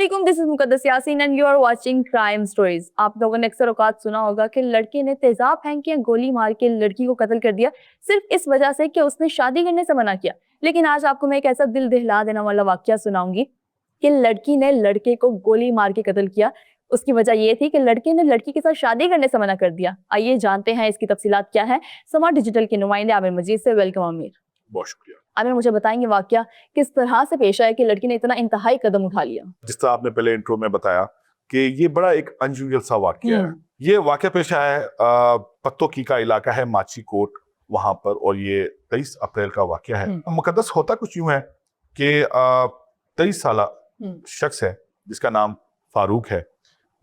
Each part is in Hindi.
अस्सलामुअलैकुम, this is Muqaddas Yasin and you are watching crime stories. आप लोगों ने अक्सर औकात सुना होगा कि लड़के ने तेजाब फेंक के गोली मार के लड़की को कत्ल कर दिया सिर्फ इस वजह से कि उसने शादी करने से मना किया। लेकिन आज आपको मैं एक ऐसा दिल दहला देने वाला वाकया सुनाऊंगी कि लड़की ने लड़के को गोली मार के कत्ल किया। उसकी वजह ये थी कि लड़के ने लड़की के साथ शादी करने से मना कर दिया। आइए जानते हैं इसकी तफसीलात क्या है। समार्ट डिजिटल के नुमाइंदे आमिर मजीद से वेलकम। आमिर, बहुत शुक्रिया। आमिर मुझे बताएंगे वाकया किस तरह से पेश आया कि लड़की ने इतना इंतहाई कदम उठा लिया। जिस तरह आपने पहले इंट्रो में बताया कि ये बड़ा एक अनयूजुअल सा वाकया है। ये वाकया पेश आया है पत्तोकी का इलाका है, माची कोट वहां पर, और ये 23 अप्रैल का वाकया है। मुकद्दस होता कुछ यूं है कि 23 साल शख्स है जिसका नाम फारूक है।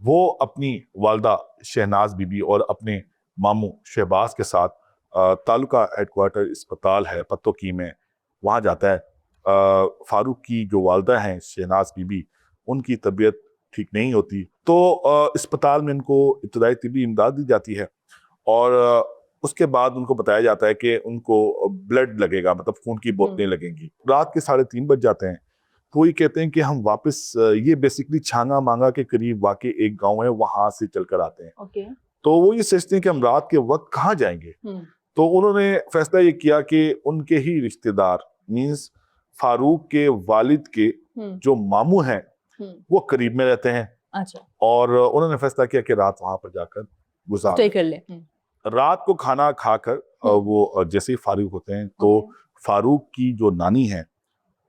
वो अपनी वालदा शहनाज बीबी और अपने मामू शहबाज के साथ तालुका हेडक्वार्टर अस्पताल है पत्तोकी में, वहाँ जाता है। फारूक की जो वालदा हैं शहनाज बीबी, उनकी तबीयत ठीक नहीं होती, तो अस्पताल में उनको इब्तदाई तिब्बी इमदाद दी जाती है और उसके बाद उनको बताया जाता है कि उनको ब्लड लगेगा, मतलब खून की बोतलें लगेंगी। रात के 3:30 बज जाते हैं, तो ये कहते हैं कि हम वापस, ये बेसिकली छांगा मांगा के करीब वाकई एक गाँव है, वहां से चलकर आते हैं। तो वो ये सोचते हैं कि हम रात के वक्त कहाँ जाएंगे। तो उन्होंने फैसला ये किया कि उनके ही रिश्तेदार मींस फारूक के वालिद के जो मामू हैं वो करीब में रहते हैं। अच्छा। और उन्होंने फैसला किया कि रात वहां पर जाकर गुजार कर ले। रात को खाना खाकर वो जैसे ही फारूक होते हैं तो फारूक की जो नानी है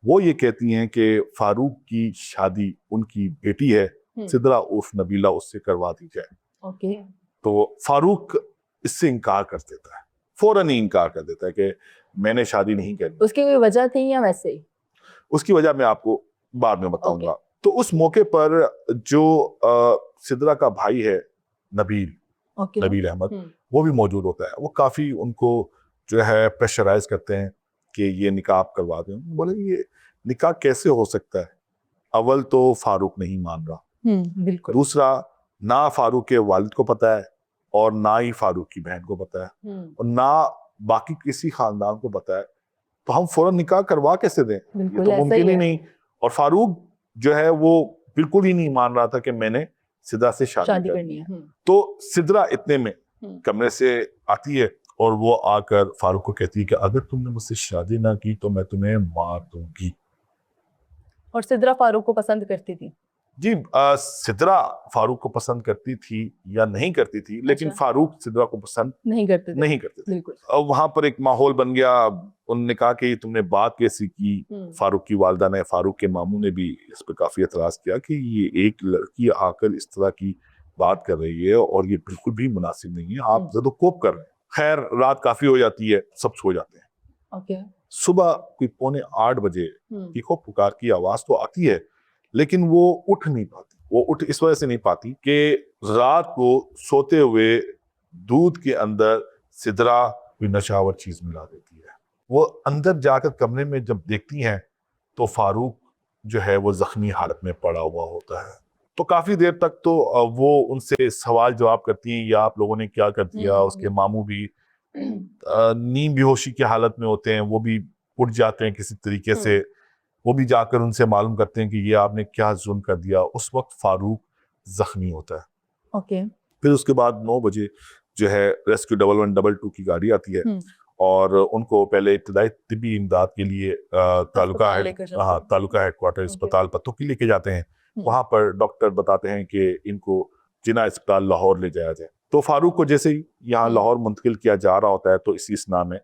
वो ये कहती हैं कि फारूक की शादी उनकी बेटी है सिद्रा उर्फ नबीला, उससे करवा दी जाए। तो फारूक इससे इनकार कर देता है, फौरन ही इनकार कर देता है कि मैंने शादी नहीं करनी। उसकी कोई वजह थी या वैसे ही? उसकी वजह मैं आपको बाद में बताऊंगा। तो उस मौके पर जो सिद्रा का भाई है नबील अहमद, वो भी मौजूद होता है। वो काफी उनको जो है प्रेशराइज करते हैं कि ये निकाह आप करवा दें। बोले ये निकाह कैसे हो सकता है? अव्वल तो फारूक नहीं मान रहा, बिल्कुल। दूसरा ना फारूक के वालिद को पता है और ना ही फारूक की बहन को पता है और ना बाकी किसी खानदान को पता है, तो हम फौरन निकाह करवा कैसे दें? ये तो मुमकिन ही नहीं। और फारूक जो है वो बिल्कुल ही नहीं मान रहा था कि मैंने सिद्रा से शादी करनी है। तो सिद्रा इतने में कमरे से आती है और वो आकर फारूक को कहती है कि अगर तुमने मुझसे शादी ना की तो मैं तुम्हें मार दूंगी। और सिद्रा फारूक को पसंद करती थी? जी, सिद्रा फारूक को पसंद करती थी या नहीं करती थी, लेकिन फारूक सिद्रा को पसंद नहीं करते थे। अब वहां पर एक माहौल बन गया। उन्होंने कहा कि तुमने बात कैसी की? फारूक की वालदा ने, फारूक के मामू ने भी इस पर काफी एतराज किया कि ये एक लड़की आकर इस तरह की बात कर रही है और ये बिल्कुल भी मुनासिब नहीं है, आप ज़दोकोप कर रहे हैं। खैर, रात काफी हो जाती है, सब सो जाते हैं। सुबह कोई 7:45 बजे चीखो पुकार की आवाज तो आती है, लेकिन वो उठ नहीं पाती। वो उठ इस वजह से नहीं पाती कि रात को सोते हुए दूध के अंदर सिद्रा कोई नशावर चीज मिला देती है। वो अंदर जाकर कमरे में जब देखती हैं तो फारूक जो है वो जख्मी हालत में पड़ा हुआ होता है। तो काफी देर तक तो वो उनसे सवाल जवाब करती हैं, या आप लोगों ने क्या कर दिया। उसके मामू भी नींद बेहोशी की हालत में होते हैं, वो भी उठ जाते हैं किसी तरीके से। वो भी जाकर उनसे मालूम करते हैं कि ये आपने क्या जुल्म कर दिया। उस वक्त फारूक जख्मी होता है। फिर उसके बाद 9 बजे जो है रेस्क्यू 1122 की गाड़ी आती है और उनको पहले इब्तदाई तिब्बी इमदाद के लिए तालुका हेडक्वार्टर अस्पताल पत्तोकी लेके जाते हैं। वहां पर डॉक्टर बताते हैं कि इनको जिना अस्पताल लाहौर ले जाया जाए। तो फारूक को जैसे ही यहाँ लाहौर मुंतकिल किया जा रहा होता है तो इसी स्ना में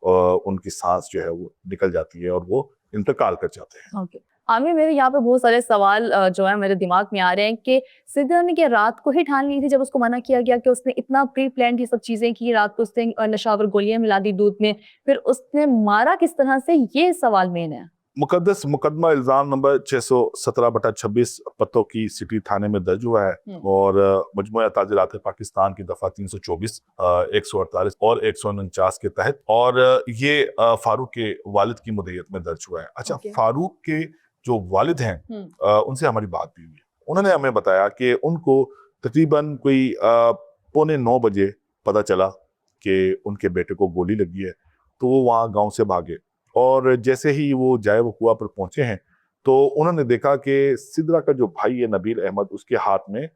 उनकी सांस जो है वो निकल जाती है और वो इंतकाल कर जाते हैं। आमिर, मेरे यहाँ पे बहुत सारे सवाल जो है मेरे दिमाग में आ रहे हैं कि सिद्रा ने क्या रात को ही ठान ली थी जब उसको मना किया गया कि उसने इतना प्री प्लान ये सब चीजें की, रात को उसने नशावर गोलियां मिला दी दूध में, फिर उसने मारा किस तरह से, ये सवाल मेन है। मुकद्दस मुकदमा इल्जाम नंबर 617/26 पत्तोकी सिटी थाने में दर्ज हुआ है और मजमुआ ताज़िरात पाकिस्तान की दफा 324, 148 और 149 के तहत, और ये फारूक के वालिद की मुद्दत में दर्ज हुआ है। अच्छा, फारूक के जो वालिद हैं उनसे हमारी बात भी हुई। उन्होंने हमें बताया कि उनको तकरीबन कोई 8:45 बजे पता चला कि उनके बेटे को गोली लगी है, तो वो वहाँ गाँव से भागे और जैसे ही वो जाए वकुआ पर पहुंचे हैं तो उन्होंने देखा कि सिद्रा का जो भाई है नबील अहमद, उसके हाथ में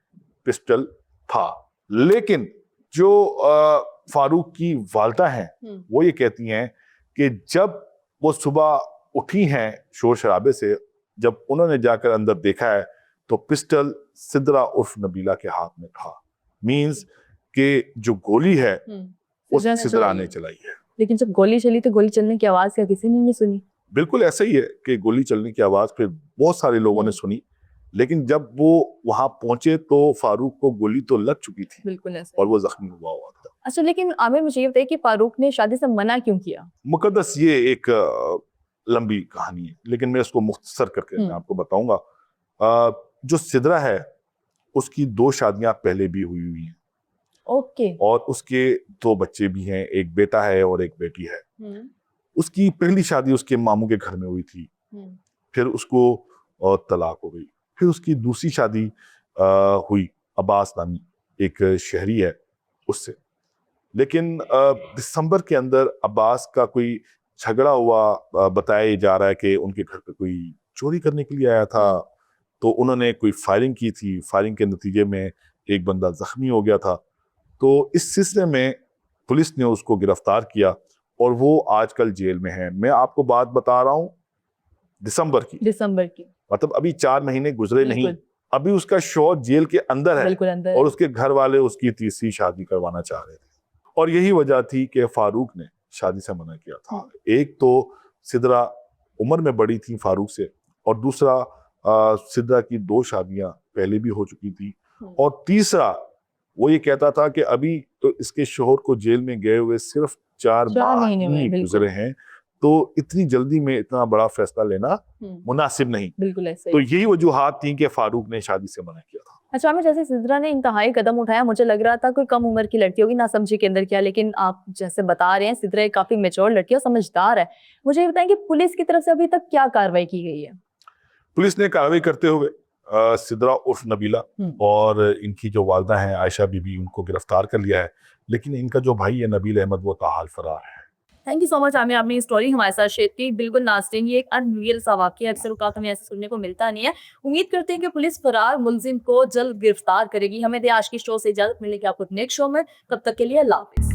पिस्टल था। लेकिन जो फारूक की वालदा हैं वो ये कहती हैं कि जब वो सुबह उठी हैं शोर शराबे से, जब उन्होंने जाकर अंदर देखा है तो पिस्टल सिद्रा उर्फ नबीला के हाथ में था। मींस कि जो गोली है उस सिद्रा ने चलाई है। लेकिन जब गोली चली तो गोली चलने की आवाज क्या किसी ने नहीं सुनी? बिल्कुल ऐसा ही है कि गोली चलने की आवाज फिर बहुत सारे लोगों ने सुनी, लेकिन जब वो वहां पहुंचे तो फारूक को गोली तो लग चुकी थी। बिल्कुल ऐसा। और वो जख्मी हुआ था। अच्छा, लेकिन आमिर मुझे ये बताइए कि फारूक ने शादी से मना क्यों किया? मुकद्दस ये एक लंबी कहानी है, लेकिन मैं इसको मुख्तसर करके मैं आपको बताऊंगा। जो सिद्रा है उसकी 2 शादियां पहले भी हुई हैं। ओके। और उसके 2 बच्चे भी हैं, एक बेटा है और एक बेटी है। उसकी पहली शादी उसके मामू के घर में हुई थी, फिर उसको तलाक हो गई। फिर उसकी दूसरी शादी हुई अब्बास नामी एक शहरी है उससे। लेकिन दिसंबर के अंदर अब्बास का कोई झगड़ा हुआ, बताया जा रहा है कि उनके घर पे कोई चोरी करने के लिए आया था, तो उन्होंने कोई फायरिंग की थी। फायरिंग के नतीजे में एक बंदा जख्मी हो गया था। तो इस सिलसिले में पुलिस ने उसको गिरफ्तार किया और वो आजकल जेल में है। मैं आपको बात बता रहा हूँ दिसंबर की, मतलब अभी 4 महीने गुजरे नहीं, अभी उसका शौहर जेल के अंदर है और उसके घर वाले उसकी तीसरी शादी करवाना चाह रहे थे। और यही वजह थी कि फारूक ने शादी से मना किया था। एक तो सिद्रा उम्र में बड़ी थी फारूक से, और दूसरा सिद्रा की 2 शादियां पहले भी हो चुकी थी, और तीसरा वो ये कहता था कि अभी तो इसके शौहर को जेल में गए हुए सिर्फ 4 महीने गुजरे हैं, तो इतनी जल्दी में इतना बड़ा फैसला लेना मुनासिब नहीं। बिल्कुल ऐसे। तो यही वजूहात थी कि फारूक ने शादी से मना किया था। अच्छा, मैं जैसे सिद्रा ने इंतहाई कदम उठाया, मुझे लग रहा था कोई कम उम्र की लड़की होगी, ना समझी के अंदर किया, लेकिन आप जैसे बता रहे हैं सिद्रा एक काफी मैच्योर लड़की है, समझदार है। मुझे ये बताएं कि पुलिस की तरफ से अभी तक क्या कार्रवाई की गई है? पुलिस ने कार्रवाई करते हुए सिद्रा उर्फ नबीला और इनकी जो वालदा हैं आयशा बीबी, उनको गिरफ्तार कर लिया है। लेकिन इनका जो भाई है नबील अहमद, वो ताहाल फरार है। Thank you so much Aamir, आपने ये स्टोरी हमारे साथ शेयर की। बिल्कुल नाज़रीन, ये एक अनरियल सा वाक़या, अक्सर औक़ात हमें ऐसे सुनने को मिलता नहीं है। उम्मीद करते हैं कि पुलिस फरार मुलजिम को जल्द गिरफ्तार करेगी। हमें दे आज की शो से इजाज़त, मिलेगी आपको नेक्स्ट शो में। तब तक के लिए अल्लाह हाफ़िज़।